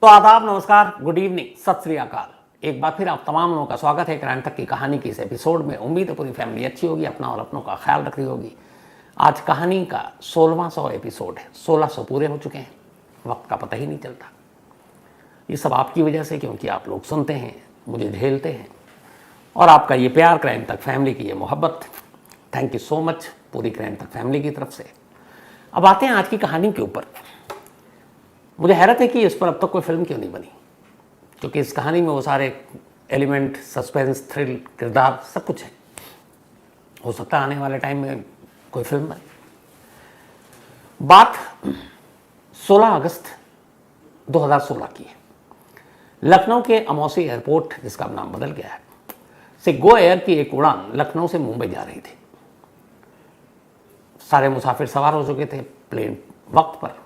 तो आदाब, नमस्कार, गुड इवनिंग, सत श्री अकाल। एक बार फिर आप तमाम लोगों का स्वागत है क्राइम तक की कहानी की इस एपिसोड में। उम्मीद है पूरी फैमिली अच्छी होगी, अपना और अपनों का ख्याल रख रही होगी। आज कहानी का 16वां एपिसोड है। 1600 पूरे हो चुके हैं, वक्त का पता ही नहीं चलता। ये सब आपकी वजह से, क्योंकि आप लोग सुनते हैं, मुझे झेलते हैं, और आपका ये प्यार, क्राइम तक फैमिली की ये मोहब्बत, थैंक यू सो मच पूरी क्राइम तक फैमिली की तरफ से। अब आते हैं आज की कहानी के ऊपर। मुझे हैरत है कि इस पर अब तक कोई फिल्म क्यों नहीं बनी, क्योंकि इस कहानी में वो सारे एलिमेंट, सस्पेंस, थ्रिल, किरदार सब कुछ है। हो सकता है आने वाले टाइम में कोई फिल्म बने। बात 16 अगस्त 2016 की है। लखनऊ के अमौसी एयरपोर्ट, जिसका अब नाम बदल गया है, से गो एयर की एक उड़ान लखनऊ से मुंबई जा रही थी। सारे मुसाफिर सवार हो चुके थे, प्लेन वक्त पर।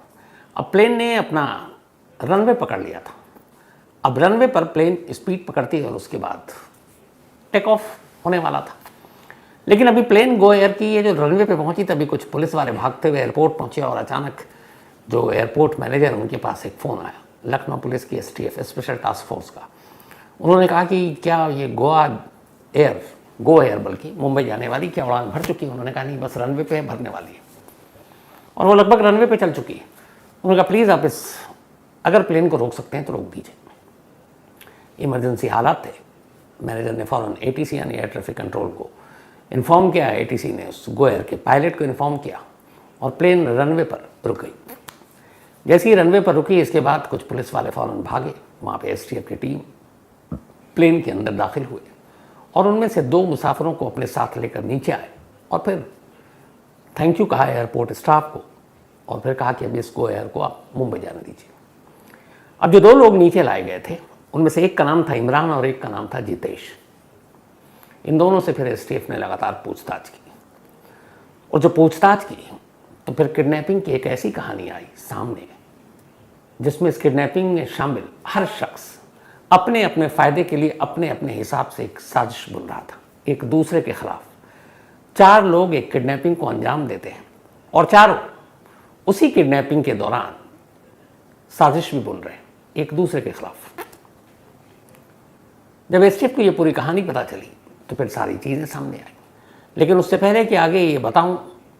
अब प्लेन ने अपना रनवे पकड़ लिया था। अब रनवे पर प्लेन स्पीड पकड़ती है और उसके बाद टेक ऑफ होने वाला था। लेकिन अभी प्लेन गो एयर की ये जो रनवे पे पहुंची, तभी कुछ पुलिस वाले भागते हुए एयरपोर्ट पहुंचे और अचानक जो एयरपोर्ट मैनेजर, उनके पास एक फ़ोन आया, लखनऊ पुलिस की STF स्पेशल टास्क फोर्स का। उन्होंने कहा कि क्या ये गो एयर बल्कि मुंबई जाने वाली क्या उड़ान भर चुकी है? उन्होंने कहा नहीं, बस रनवे पे भरने वाली है। और वो लगभग रनवे पे चल चुकी है। उन्होंने कहा प्लीज़ आप अगर प्लेन को रोक सकते हैं तो रोक दीजिए, इमरजेंसी हालात थे। मैनेजर ने फ़ौरन ATC यानी एयर ट्रैफिक कंट्रोल को इन्फॉर्म किया। ATC ने उस गो एयर के पायलट को इन्फॉर्म किया और प्लेन रनवे पर रुक गई। जैसे ही रनवे पर रुकी, इसके बाद कुछ पुलिस वाले फ़ौरन भागे। वहाँ पे STF की टीम प्लेन के अंदर दाखिल हुए और उनमें से 2 मुसाफिरों को अपने साथ लेकर नीचे आए और फिर थैंक यू कहा एयरपोर्ट स्टाफ को, और फिर कहा कि अभी इस गो एयर को आप मुंबई जाने दीजिए। अब जो 2 लोग नीचे लाए गए थे, उनमें से एक का नाम था इमरान और एक का नाम था जितेश। इन दोनों से फिर STF ने लगातार पूछताछ की, और जो पूछताछ की तो फिर किडनैपिंग की एक ऐसी कहानी आई सामने, जिसमें इस किडनैपिंग में शामिल हर शख्स अपने अपने फ़ायदे के लिए अपने अपने हिसाब से एक साजिश बुन रहा था, एक दूसरे के खिलाफ। 4 लोग एक किडनैपिंग को अंजाम देते हैं और चारों उसी किडनैपिंग के दौरान साजिश भी बुन रहे हैं एक दूसरे के खिलाफ। जब STF को ये पूरी कहानी पता चली तो फिर सारी चीज़ें सामने आई। लेकिन उससे पहले कि आगे ये बताऊं,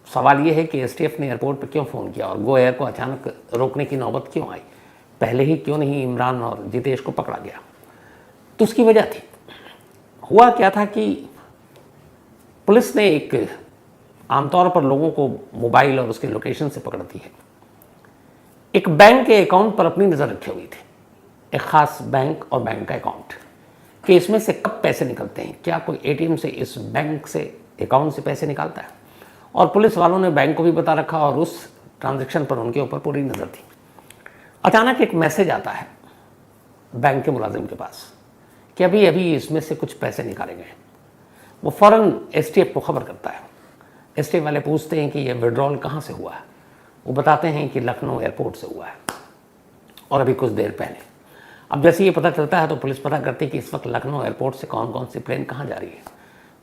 सवाल ये है कि STF ने एयरपोर्ट पर क्यों फ़ोन किया और गो एयर को अचानक रोकने की नौबत क्यों आई? पहले ही क्यों नहीं इमरान और जितेश को पकड़ा गया? तो उसकी वजह थी। हुआ क्या था कि पुलिस ने आमतौर पर लोगों को मोबाइल और उसके लोकेशन से पकड़ती है। एक बैंक के अकाउंट पर अपनी नज़र रखी हुई थी, एक ख़ास बैंक और बैंक का अकाउंट, कि इसमें से कब पैसे निकलते हैं, क्या कोई ATM से इस बैंक से अकाउंट से पैसे निकालता है। और पुलिस वालों ने बैंक को भी बता रखा और उस ट्रांजैक्शन पर उनके ऊपर पूरी नज़र थी। अचानक एक मैसेज आता है बैंक के मुलाजिम के पास कि अभी अभी इसमें से कुछ पैसे निकाले गए। वो फ़ौरन STF को खबर करता है। STF वाले पूछते हैं कि ये विड्रॉल कहाँ से हुआ है। वो बताते हैं कि लखनऊ एयरपोर्ट से हुआ है, और अभी कुछ देर पहले। अब जैसे ये पता चलता है तो पुलिस पता करती है कि इस वक्त लखनऊ एयरपोर्ट से कौन कौन सी प्लेन कहाँ जा रही है।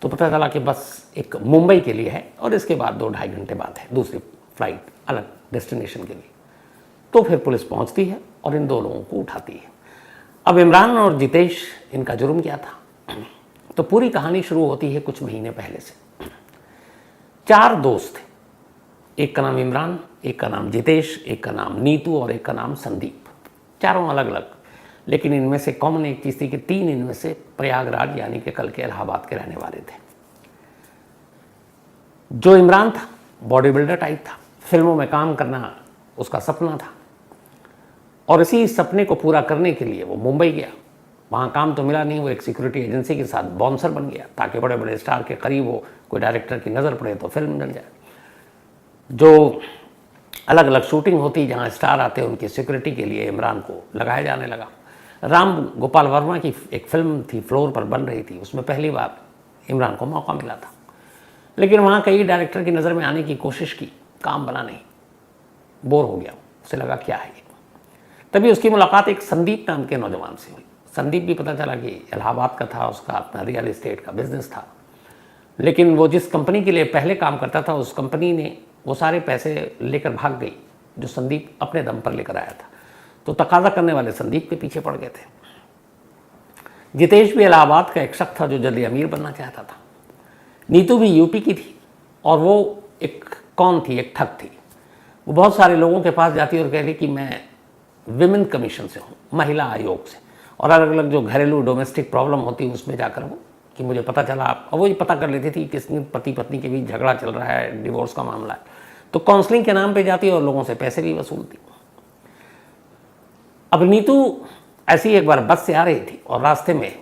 तो पता चला कि बस एक मुंबई के लिए है और इसके बाद 2-2.5 घंटे बाद है दूसरी फ्लाइट अलग डेस्टिनेशन के लिए। तो फिर पुलिस पहुँचती है और इन 2 लोगों को उठाती है। अब इमरान और जितेश, इनका जुर्म क्या था? तो पूरी कहानी शुरू होती है कुछ महीने पहले से। 4 दोस्त थे, एक का नाम इमरान, एक का नाम जितेश, एक का नाम नीतू और एक का नाम संदीप। चारों अलग अलग, लेकिन इनमें से कॉमन एक चीज़ थी कि 3 इनमें से प्रयागराज यानी कि कल के इलाहाबाद के रहने वाले थे। जो इमरान था बॉडी बिल्डर टाइप था, फिल्मों में काम करना उसका सपना था, और इसी सपने को पूरा करने के लिए वो मुंबई गया। वहाँ काम तो मिला नहीं, वो एक सिक्योरिटी एजेंसी के साथ बाउंसर बन गया ताकि बड़े बड़े स्टार के करीब हो, कोई डायरेक्टर की नज़र पड़े तो फिल्म मिल जाए। जो अलग अलग शूटिंग होती, जहाँ स्टार आते उनकी सिक्योरिटी के लिए इमरान को लगाया जाने लगा। राम गोपाल वर्मा की एक फिल्म थी, फ्लोर पर बन रही थी, उसमें पहली बार इमरान को मौका मिला था। लेकिन वहाँ कई डायरेक्टर की नज़र में आने की कोशिश की, काम बना नहीं, बोर हो गया, उसे लगा क्या है ये। तभी उसकी मुलाकात एक संदीप नाम के नौजवान से हुई। संदीप भी पता चला कि इलाहाबाद का था, उसका अपना रियल एस्टेट का बिजनेस था। लेकिन वो जिस कंपनी के लिए पहले काम करता था, उस कंपनी ने वो सारे पैसे लेकर भाग गई जो संदीप अपने दम पर लेकर आया था। तो तकाजा करने वाले संदीप के पीछे पड़ गए थे। जितेश भी इलाहाबाद का एक शख्स था जो जल्दी अमीर बनना चाहता था। नीतू भी यूपी की थी और वो एक कौन थी, एक ठग थी। वो बहुत सारे लोगों के पास जाती और कह रही कि मैं विमेन कमीशन से हूँ, महिला आयोग से, और अलग अलग जो घरेलू डोमेस्टिक प्रॉब्लम होती है उसमें जाकर वो कि मुझे पता चला, और वो ये पता कर लेती थी किस पति पत्नी के बीच झगड़ा चल रहा है, डिवोर्स का मामला है, तो काउंसलिंग के नाम पे जाती और लोगों से पैसे भी वसूलती। अब नीतू ऐसी एक बार बस से आ रही थी और रास्ते में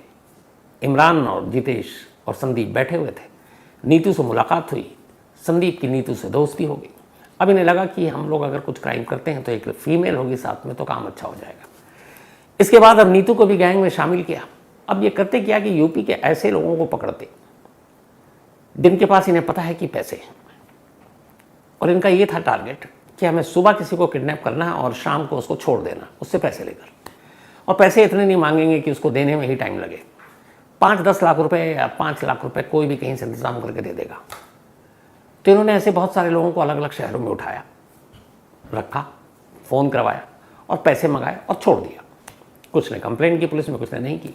इमरान और जितेश और संदीप बैठे हुए थे। नीतू से मुलाकात हुई, संदीप की नीतू से दोस्ती हो गई। अब इन्हें लगा कि हम लोग अगर कुछ क्राइम करते हैं तो एक फीमेल होगी साथ में तो काम अच्छा हो जाएगा। इसके बाद अब नीतू को भी गैंग में शामिल किया। अब ये करते क्या कि यूपी के ऐसे लोगों को पकड़ते जिनके पास इन्हें पता है कि पैसे हैं, और इनका ये था टारगेट कि हमें सुबह किसी को किडनैप करना है और शाम को उसको छोड़ देना उससे पैसे लेकर, और पैसे इतने नहीं मांगेंगे कि उसको देने में ही टाइम लगे। 5-10 लाख रुपए या 5 लाख रुपए कोई भी कहीं से इंतजाम करके दे देगा। तो इन्होंने ऐसे बहुत सारे लोगों को अलग अलग शहरों में उठाया, रखा, फ़ोन करवाया और पैसे मंगाए और छोड़ दिया। कुछ ने कंप्लेंट की पुलिस में, कुछ ने नहीं की।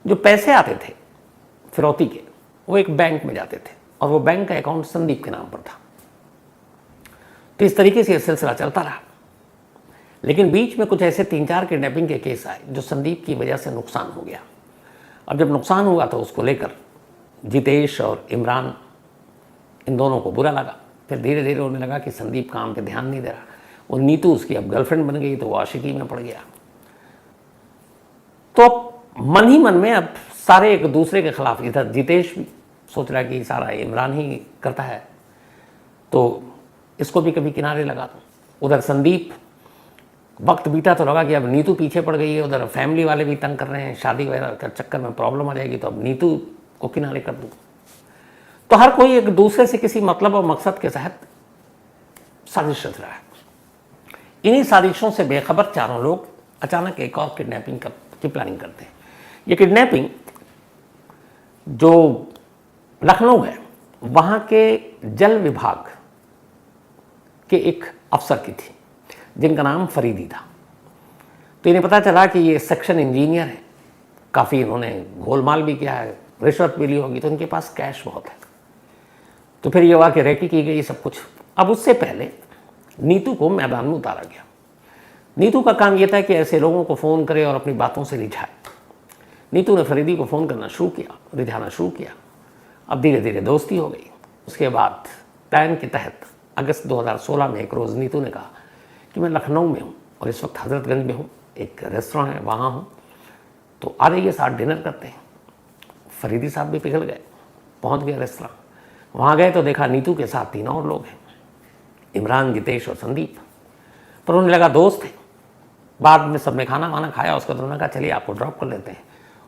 जो पैसे आते थे फिरौती के, वो एक बैंक में जाते थे और वो बैंक का अकाउंट संदीप के नाम पर था। तो इस तरीके से यह सिलसिला चलता रहा। लेकिन बीच में कुछ ऐसे 3-4 किडनैपिंग के केस आए जो संदीप की वजह से नुकसान हो गया। अब जब नुकसान हुआ तो उसको लेकर जितेश और इमरान, इन दोनों को बुरा लगा। फिर धीरे धीरे उन्हें लगा कि संदीप काम पे ध्यान नहीं दे रहा। वो नीतू उसकी अब गर्लफ्रेंड बन गई तो वो आशिकी में पड़ गया। तो मन ही मन में अब सारे एक दूसरे के खिलाफ, इधर जितेश भी सोच रहा कि सारा इमरान ही करता है तो इसको भी कभी किनारे लगा दूं। उधर संदीप, वक्त बीता तो लगा कि अब नीतू पीछे पड़ गई है, उधर फैमिली वाले भी तंग कर रहे हैं, शादी वगैरह के चक्कर में प्रॉब्लम आ जाएगी तो अब नीतू को किनारे कर दूं। तो हर कोई एक दूसरे से किसी मतलब और मकसद के तहत साजिश रच रहा है। इन्हीं साजिशों से बेखबर चारों लोग अचानक एक और किडनैपिंग की प्लानिंग करते हैं। ये किडनैपिंग जो लखनऊ है वहाँ के जल विभाग के एक अफसर की थी जिनका नाम फरीदी था। तो इन्हें पता चला कि ये सेक्शन इंजीनियर है, काफ़ी इन्होंने गोलमाल भी किया है, रिश्वत भी ली होगी, तो इनके पास कैश बहुत है। तो फिर ये हुआ कि रेकी की गई सब कुछ। अब उससे पहले नीतू को मैदान में उतारा गया। नीतू का काम यह था कि ऐसे लोगों को फ़ोन करे और अपनी बातों से रिझाए। नीतू ने फरीदी को फ़ोन करना शुरू किया, रिझाना शुरू किया। अब धीरे धीरे दोस्ती हो गई। उसके बाद प्लान के तहत अगस्त 2016 में एक रोज़ नीतू ने कहा कि मैं लखनऊ में हूँ और इस वक्त हजरतगंज में हूँ, एक रेस्टोरेंट है वहाँ हूँ, तो आ जाइए साथ डिनर करते हैं। फरीदी साहब भी पिघल गए, पहुँच गए रेस्टोरेंट। वहाँ गए तो देखा नीतू के साथ 3 और लोग हैं, इमरान, जितेश और संदीप। पर उन्हें लगा दोस्त है। बाद में सबने खाना वाना खाया, उसके बाद उन्होंने कहा चलिए आपको ड्रॉप कर लेते हैं,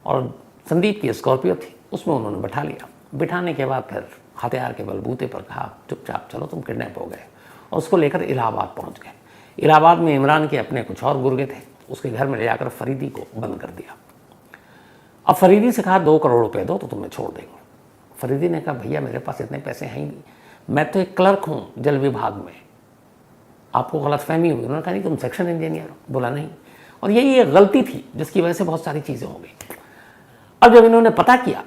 और संदीप की स्कॉर्पियो थी, उसमें उन्होंने बैठा लिया। बिठाने के बाद फिर हथियार के बलबूते पर कहा चुपचाप चलो तुम किडनैप हो गए, और उसको लेकर इलाहाबाद पहुंच गए। इलाहाबाद में इमरान के अपने कुछ और गुर्गे थे, उसके घर में ले जाकर फरीदी को बंद कर दिया। अब फरीदी से कहा 2 करोड़ रुपए दो तो तुम्हें छोड़ देंगे। फरीदी ने कहा भैया मेरे पास इतने पैसे हैं ही नहीं, मैं तो एक क्लर्क हूँ जल विभाग में, आपको गलतफहमी हुई। उन्होंने कहा नहीं तुम सेक्शन इंजीनियर हो। बोला नहीं, और यही एक गलती थी जिसकी वजह से बहुत सारी चीज़ें हो गई। अब जब इन्होंने पता किया,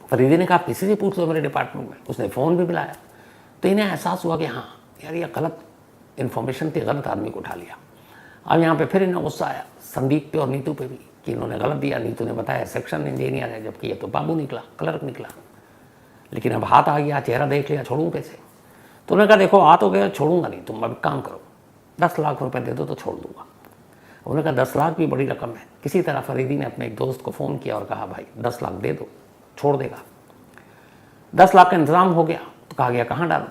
फरीदी ने कहा किसी से पूछ लो मेरे डिपार्टमेंट में। उसने फ़ोन भी मिलाया तो इन्हें एहसास हुआ कि हाँ यार ये गलत इन्फॉर्मेशन थी, गलत आदमी को उठा लिया। अब यहाँ पे फिर इन्हें गुस्सा आया संदीप पे और नीतू पे भी कि इन्होंने गलत दिया। नीतू ने बताया सेक्शन इंजीनियर है, जबकि ये तो बाबू निकला, क्लर्क निकला। लेकिन अब हाथ आ गया, चेहरा देख लिया, छोड़ूं कैसे। तो उन्होंने कहा देखो आ तो गया, छोड़ूंगा नहीं, तुम अब काम करो 10 लाख रुपए दे दो तो छोड़ दूंगा। उन्होंने कहा 10 लाख भी बड़ी रकम है। किसी तरह फरीदी ने अपने एक दोस्त को फ़ोन किया और कहा भाई 10 लाख दे दो, छोड़ देगा। 10 लाख का इंतज़ाम हो गया तो कहा गया कहाँ डालूं,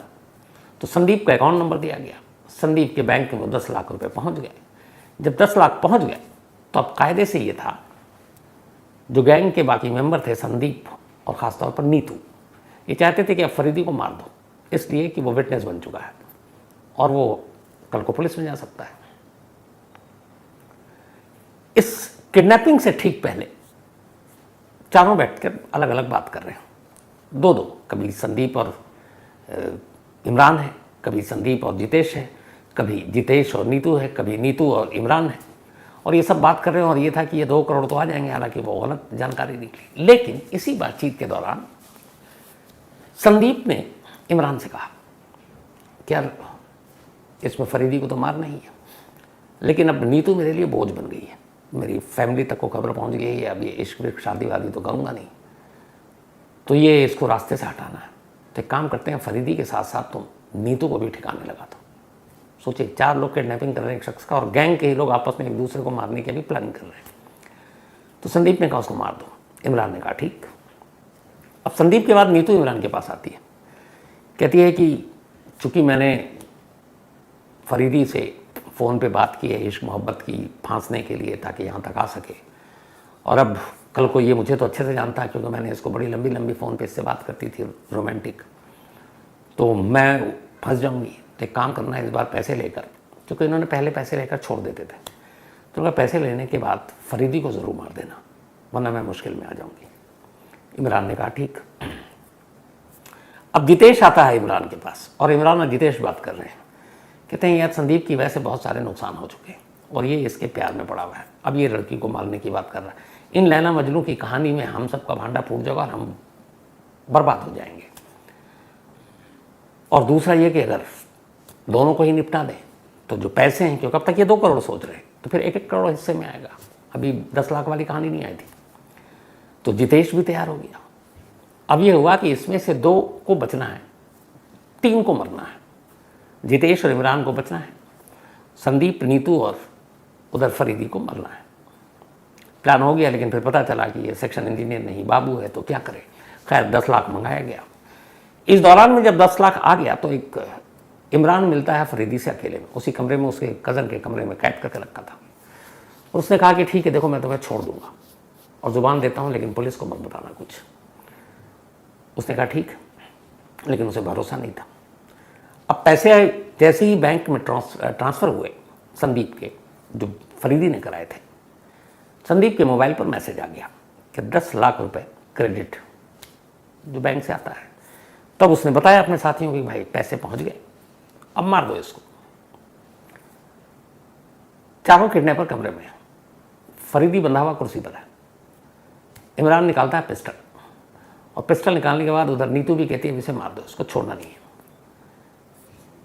तो संदीप का अकाउंट नंबर दिया गया। संदीप के बैंक में वो 10 लाख रुपए पहुँच गए। जब 10 लाख पहुँच गए तो अब कायदे से ये था, जो गैंग के बाकी मेंबर थे संदीप और ख़ासतौर पर नीतू, ये चाहते थे कि अब फरीदी को मार दो, इसलिए कि वो विटनेस बन चुका है और वो कल को पुलिस में जा सकता है। इस किडनैपिंग से ठीक पहले चारों बैठकर अलग अलग बात कर रहे हैं, 2-2, कभी संदीप और इमरान है, कभी संदीप और जितेश है, कभी जितेश और नीतू है, कभी नीतू और इमरान है, और ये सब बात कर रहे हैं। और ये था कि ये 2 करोड़ तो आ जाएंगे, हालांकि वो गलत जानकारी निकली। लेकिन इसी बातचीत के दौरान संदीप ने इमरान से कहा कि यार इसमें फरीदी को तो मारना ही है, लेकिन अब नीतू मेरे लिए बोझ बन गई है, मेरी फैमिली तक को खबर पहुंच गई है, अब ये इश्क विश्क शादी वादी तो करूँगा नहीं, तो ये इसको रास्ते से हटाना है। तो एक काम करते हैं, फरीदी के साथ साथ तुम नीतू को भी ठिकाने लगा दो। सोचिए 4 लोग किडनैपिंग कर रहे हैं एक शख्स का, और गैंग के ही लोग आपस में एक दूसरे को मारने के भी प्लान कर रहे हैं। तो संदीप ने कहा उसको मार दो, इमरान ने कहा ठीक। अब संदीप के बाद नीतू इमरान के पास आती है, कहती है कि चूँकि मैंने फरीदी से फ़ोन पे बात की है इश्क मोहब्बत की फांसने के लिए ताकि यहाँ तक आ सके, और अब कल को ये मुझे तो अच्छे से जानता है क्योंकि मैंने इसको बड़ी लंबी लंबी फ़ोन पे इससे बात करती थी रोमांटिक, तो मैं फंस जाऊँगी। तो एक काम करना है, इस बार पैसे लेकर, क्योंकि इन्होंने पहले पैसे लेकर छोड़ देते थे, तो उनका पैसे लेने के बाद फरीदी को ज़रूर मार देना, वरना मैं मुश्किल में आ जाऊँगी। इमरान ने कहा ठीक। अब जितेश आता है इमरान के पास, और इमरान और जितेश बात कर रहे हैं। कहते हैं यार संदीप की वजह से बहुत सारे नुकसान हो चुके हैं, और ये इसके प्यार में पड़ा हुआ है, अब ये लड़की को मारने की बात कर रहा है। इन लैला मजनू की कहानी में हम सबका भांडा फूट जाएगा और हम बर्बाद हो जाएंगे। और दूसरा ये कि अगर दोनों को ही निपटा दें तो जो पैसे हैं, क्योंकि अब तक ये 2 करोड़ सोच रहे हैं, तो फिर 1-1 करोड़ हिस्से में आएगा। अभी 10 लाख वाली कहानी नहीं आई थी। तो जितेश भी तैयार हो गया। अब ये हुआ कि इसमें से 2 को बचना है, 3 को मरना है। जितेश और इमरान को बचना है, संदीप, नीतू और उधर फरीदी को मरना है। प्लान हो गया, लेकिन फिर पता चला कि ये सेक्शन इंजीनियर नहीं बाबू है, तो क्या करे। खैर 10 लाख मंगाया गया। इस दौरान में जब 10 लाख आ गया तो एक इमरान मिलता है फरीदी से अकेले में, उसी कमरे में, उसके कज़न के कमरे में कैद करके रखा था। और उसने कहा कि ठीक है देखो मैं तुम्हें छोड़ दूंगा और ज़ुबान देता हूँ, लेकिन पुलिस को मत बताना कुछ। उसने कहा ठीक, लेकिन उसे भरोसा नहीं था। अब पैसे जैसे ही बैंक में ट्रांसफ़र हुए संदीप के, जो फरीदी ने कराए थे, संदीप के मोबाइल पर मैसेज आ गया कि 10 लाख रुपए क्रेडिट जो बैंक से आता है। तब उसने बताया अपने साथियों को कि भाई पैसे पहुंच गए, अब मार दो इसको। चारों किडनैपर कमरे में, फरीदी बंधा हुआ कुर्सी पर है। इमरान निकालता है पिस्टल, और पिस्टल निकालने के बाद उधर नीतू भी कहती है इसे मार दो, इसको छोड़ना नहीं है।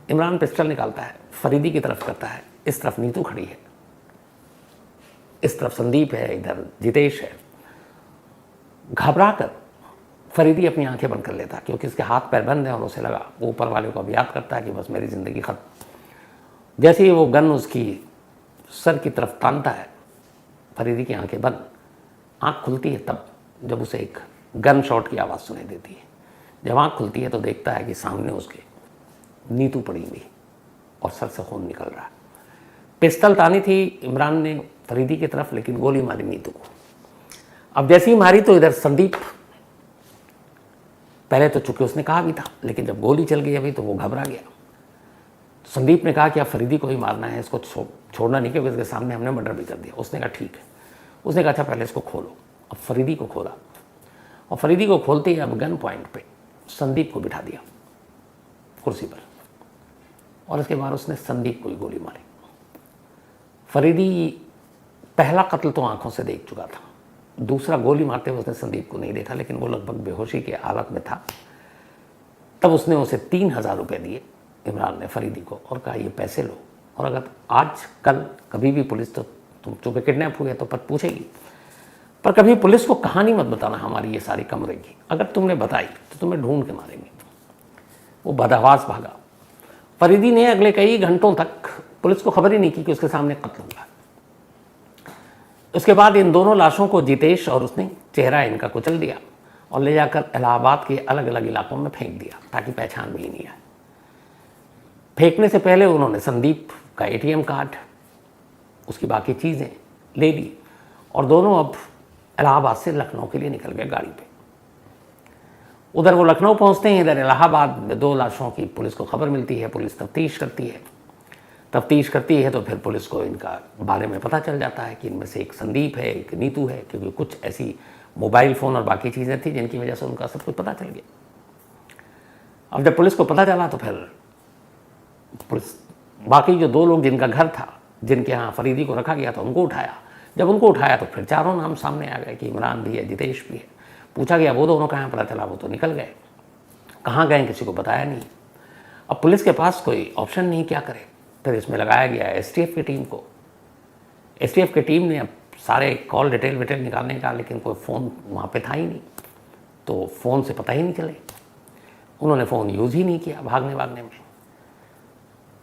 इमरान पिस्टल निकालता है, फरीदी की तरफ करता है, इस तरफ नीतू खड़ी है, इस तरफ संदीप है, इधर जितेश है। घबरा कर फरीदी अपनी आंखें बंद कर लेता, क्योंकि इसके हाथ पैर बंद हैं, और उसे लगा वो ऊपर वाले को अब याद करता है कि बस मेरी ज़िंदगी खत्म। जैसे ही वो गन उसकी सर की तरफ तानता है, फरीदी की आंखें बंद, आंख खुलती है तब जब उसे एक गन शॉट की आवाज़ सुनाई देती है। जब आंख खुलती है तो देखता है कि सामने उसके नीतू पड़ी हुई और सर से खून निकल रहा है। पिस्टल तानी थी इमरान ने फरीदी की तरफ, लेकिन गोली मारी नीतू को। अब जैसे ही मारी तो इधर संदीप, पहले तो चूंकि उसने कहा भी था, लेकिन जब गोली चल गई अभी तो वो घबरा गया। संदीप ने कहा कि अब फरीदी को ही मारना है, इसको छोड़ना नहीं, क्योंकि इसके सामने हमने मर्डर भी कर दिया। उसने कहा ठीक है। उसने कहा अच्छा पहले इसको खोलो। अब फरीदी को खोला, और फरीदी को खोलते ही अब गन पॉइंट पे संदीप को बिठा दिया कुर्सी पर, और इसके बाद उसने संदीप को ही गोली मारी। फरीदी पहला कत्ल तो आंखों से देख चुका था, दूसरा गोली मारते हुए उसने संदीप को नहीं देखा, लेकिन वो लगभग बेहोशी के हालत में था। तब उसने उसे 3,000 रुपये दिए इमरान ने फरीदी को, और कहा ये पैसे लो, और अगर आज कल कभी भी पुलिस, तो तुम चूँकि किडनैप हुए तो पत पूछेगी, पर कभी पुलिस को कहानी मत बताना हमारी ये सारी कमरे की, अगर तुमने बताई तो तुम्हें ढूंढ के मारेंगे। वो बदहवास भागा। फरीदी ने अगले कई घंटों तक पुलिस को खबर ही नहीं की कि उसके सामने कत्ल हुआ। उसके बाद इन दोनों लाशों को जितेश और उसने चेहरा इनका कुचल दिया और ले जाकर इलाहाबाद के अलग अलग इलाकों में फेंक दिया, ताकि पहचान भी नहीं आए। फेंकने से पहले उन्होंने संदीप का ATM कार्ड, उसकी बाकी चीज़ें ले ली, और दोनों अब इलाहाबाद से लखनऊ के लिए निकल गए गाड़ी पे। उधर वो लखनऊ पहुंचते हैं, इधर इलाहाबाद में 2 लाशों की पुलिस को खबर मिलती है। पुलिस तफ्तीश करती है तो फिर पुलिस को इनका बारे में पता चल जाता है कि इनमें से एक संदीप है, एक नीतू है, क्योंकि कुछ ऐसी मोबाइल फ़ोन और बाकी चीज़ें थी जिनकी वजह से उनका सब कुछ पता चल गया। अब जब पुलिस को पता चला तो फिर पुलिस बाकी जो 2 लोग जिनका घर था, जिनके यहाँ फरीदी को रखा गया था, उनको उठाया। जब उनको उठाया तो फिर 4 नाम सामने आ गए कि इमरान भी है, जितेश भी है। पूछा गया वो दोनों कहाँ, पता चला वो तो निकल गए। कहाँ गए किसी को बताया नहीं। अब पुलिस के पास कोई ऑप्शन नहीं, क्या करे। फिर इसमें लगाया गया एसटीएफ की टीम को। एसटीएफ की टीम ने अब सारे कॉल डिटेल निकालने का, लेकिन कोई फ़ोन वहाँ पे था ही नहीं, तो फ़ोन से पता ही नहीं चले। उन्होंने फ़ोन यूज़ ही नहीं किया भागने में।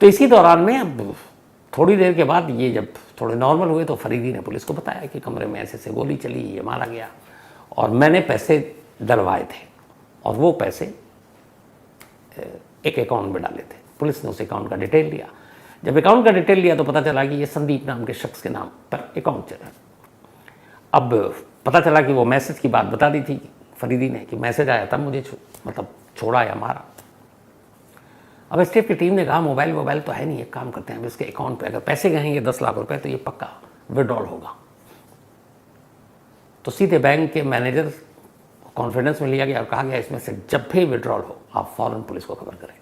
तो इसी दौरान में अब थोड़ी देर के बाद ये जब थोड़े नॉर्मल हुए तो फरीदी ने पुलिस को बताया कि कमरे में ऐसे गोली चली, ये मारा गया और मैंने पैसे डलवाए थे और वो पैसे एक अकाउंट में डाले थे। पुलिस ने उस अकाउंट का डिटेल लिया। जब अकाउंट का डिटेल लिया तो पता चला कि ये संदीप नाम के शख्स के नाम पर अकाउंट चला। अब पता चला कि वो मैसेज की बात बता दी थी फरीदी ने कि मैसेज आया तब मुझे छोड़ा या मारा। अब एसटीएफ की टीम ने कहा मोबाइल तो है नहीं, एक काम करते हैं, इसके अकाउंट पे अगर पैसे गएंगे 10 लाख रुपए तो ये पक्का विड्रॉल होगा। तो सीधे बैंक के मैनेजर कॉन्फिडेंस में लिया गया और कहा गया इसमें से जब भी विड्रॉल हो आप फ़ौरन पुलिस को खबर करें।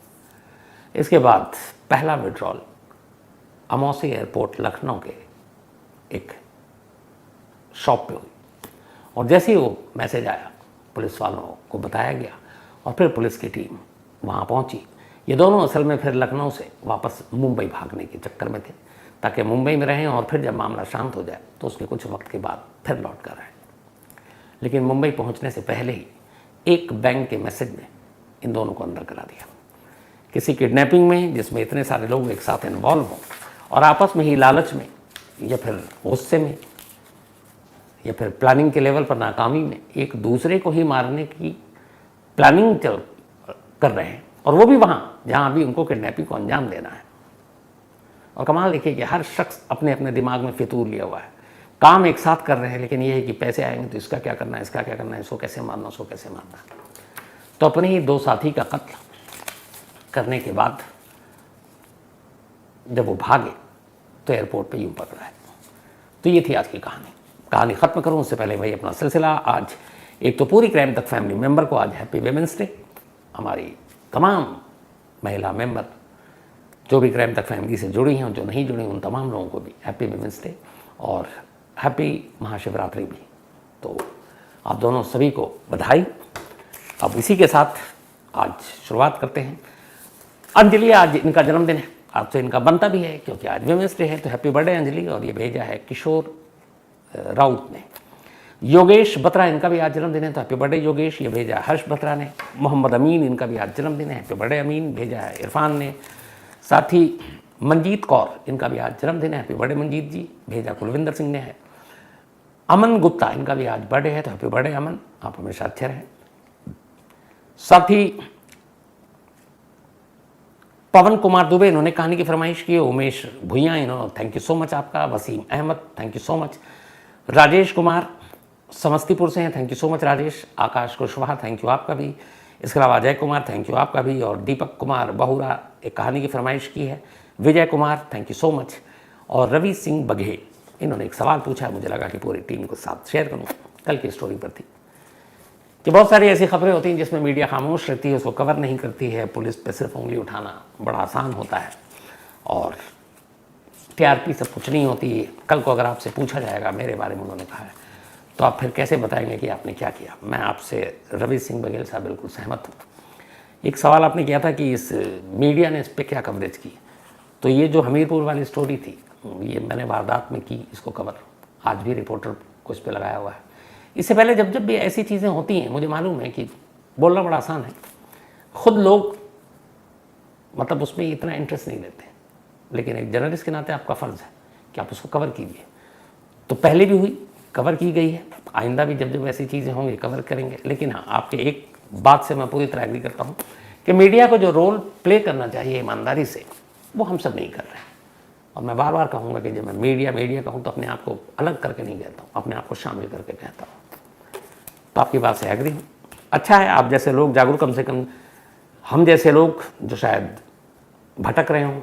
इसके बाद पहला विड्रॉल अमौसी एयरपोर्ट लखनऊ के एक शॉप पे हुई और जैसे ही वो मैसेज आया पुलिस वालों को बताया गया और फिर पुलिस की टीम वहाँ पहुँची। ये दोनों असल में फिर लखनऊ से वापस मुंबई भागने के चक्कर में थे ताकि मुंबई में रहें और फिर जब मामला शांत हो जाए तो उसके कुछ वक्त के बाद फिर लौट कर आए। लेकिन मुंबई पहुंचने से पहले ही एक बैंक के मैसेज में इन दोनों को अंदर करा दिया। किसी किडनैपिंग में जिसमें इतने सारे लोग एक साथ इन्वॉल्व हों और आपस में ही लालच में या फिर गुस्से में या फिर प्लानिंग के लेवल पर नाकामी में एक दूसरे को ही मारने की प्लानिंग कर रहे हैं और वो भी वहाँ जहाँ अभी उनको किडनैपिंग को अंजाम देना है। और कमाल देखिए कि हर शख्स अपने अपने दिमाग में फितूर लिया हुआ है, काम एक साथ कर रहे हैं, लेकिन ये है कि पैसे आएंगे तो इसका क्या करना है, इसका क्या करना है, इसको कैसे मारना, उसको कैसे मारना। तो अपने ही 2 साथी का कत्ल करने के बाद जब वो भागे तो एयरपोर्ट पे यूं पकड़ा है। तो ये थी आज की कहानी ख़त्म करूँ उससे पहले भाई अपना सिलसिला। आज एक तो पूरी क्राइम तक फैमिली मेम्बर को आज हैप्पी वुमेन्स डे। हमारी तमाम महिला मेंबर जो भी क्राइम तक फैमिली से जुड़ी हैं, जो नहीं जुड़ी उन तमाम लोगों को भी हैप्पी वुमेन्स डे और हैप्पी महाशिवरात्रि भी। तो आप दोनों सभी को बधाई। अब इसी के साथ आज शुरुआत करते हैं। अंजलि, आज इनका जन्मदिन है, आज तो इनका बनता भी है क्योंकि आज वुमेन्स डे है। तो हैप्पी बर्थडे अंजलि। और ये भेजा है किशोर राउत ने। योगेश बत्रा, इनका भी आज जन्मदिन है, तो हैप्पी बर्थडे योगेश। ये भेजा हर्ष बत्रा ने। मोहम्मद अमीन, इनका भी आज जन्मदिन है, हैप्पी बर्थडे अमीन। भेजा है इरफान ने। साथ ही मंजीत कौर, इनका भी आज जन्मदिन है, हैप्पी बर्थडे मंजीत जी। भेजा कुलविंदर सिंह ने है। अमन गुप्ता, इनका भी आज बर्थडे है, तो हैप्पी बर्थडे अमन, आप हमेशा अच्छे रहें। साथ ही पवन कुमार दुबे, इन्होंने कहानी की फरमाइश की है। उमेश भुइया, इन्होंने थैंक यू सो मच आपका। Wasim Ahmad, thank you so much. Rajesh Kumar Samastipur से हैं, thank you so much Rajesh. Akash Kushwaha, thank you आपका भी। इसके अलावा अजय कुमार, थैंक यू आपका भी। और दीपक कुमार बहुरा एक कहानी की फरमाइश की है। Vijay Kumar, thank you so much. और रवि सिंह बघेल, इन्होंने एक सवाल पूछा है, मुझे लगा कि पूरी टीम को साथ शेयर करूँ। कल की स्टोरी पर थी कि बहुत सारी ऐसी खबरें होती हैं जिसमें मीडिया खामोश रहती है, उसको कवर नहीं करती है। पुलिस पे सिर्फ उंगली उठाना बड़ा आसान होता है और टीआरपी सब कुछ नहीं होती। कल को अगर आपसे पूछा जाएगा मेरे बारे में उन्होंने कहा है, तो आप फिर कैसे बताएंगे कि आपने क्या किया। मैं आपसे रवि सिंह बघेल साहब बिल्कुल सहमत हूँ। एक सवाल आपने किया था कि इस मीडिया ने इस पर क्या कवरेज की, तो ये जो हमीरपुर वाली स्टोरी थी ये मैंने वारदात में की इसको कवर। आज भी रिपोर्टर को इस पर लगाया हुआ है। इससे पहले जब जब भी ऐसी चीज़ें होती हैं, मुझे मालूम है कि बोलना बड़ा आसान है, खुद लोग मतलब उसमें इतना इंटरेस्ट नहीं लेते, लेकिन एक जर्नलिस्ट के नाते आपका फ़र्ज़ है कि आप उसको कवर कीजिए। तो पहले भी हुई, कवर की गई है, आइंदा भी जब जब ऐसी चीज़ें होंगी कवर करेंगे। लेकिन हाँ, आपके एक बात से मैं पूरी तरह एग्री करता हूँ कि मीडिया को जो रोल प्ले करना चाहिए ईमानदारी से, वो हम सब नहीं कर रहे हैं। और मैं बार बार कहूँगा कि जब मैं मीडिया कहूँ तो अपने आप को अलग करके नहीं कहता हूँ, अपने आप को शामिल करके कहता हूँ। तो आपकी बात से एग्री हूँ। अच्छा है आप जैसे लोग जागरूक, कम से कम हम जैसे लोग जो शायद भटक रहे हों,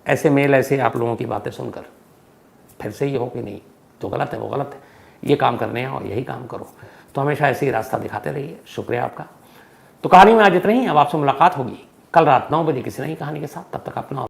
ऐसे मेल ऐसे आप लोगों की बातें सुनकर फिर से ये हो कि नहीं जो गलत है वो गलत है, ये काम करने हैं और यही काम करो। तो हमेशा ऐसे ही रास्ता दिखाते रहिए। शुक्रिया आपका। तो कहानी में आज इतना ही। अब आपसे मुलाकात होगी कल रात 9 बजे किसी नई कहानी के साथ। तब तक अपना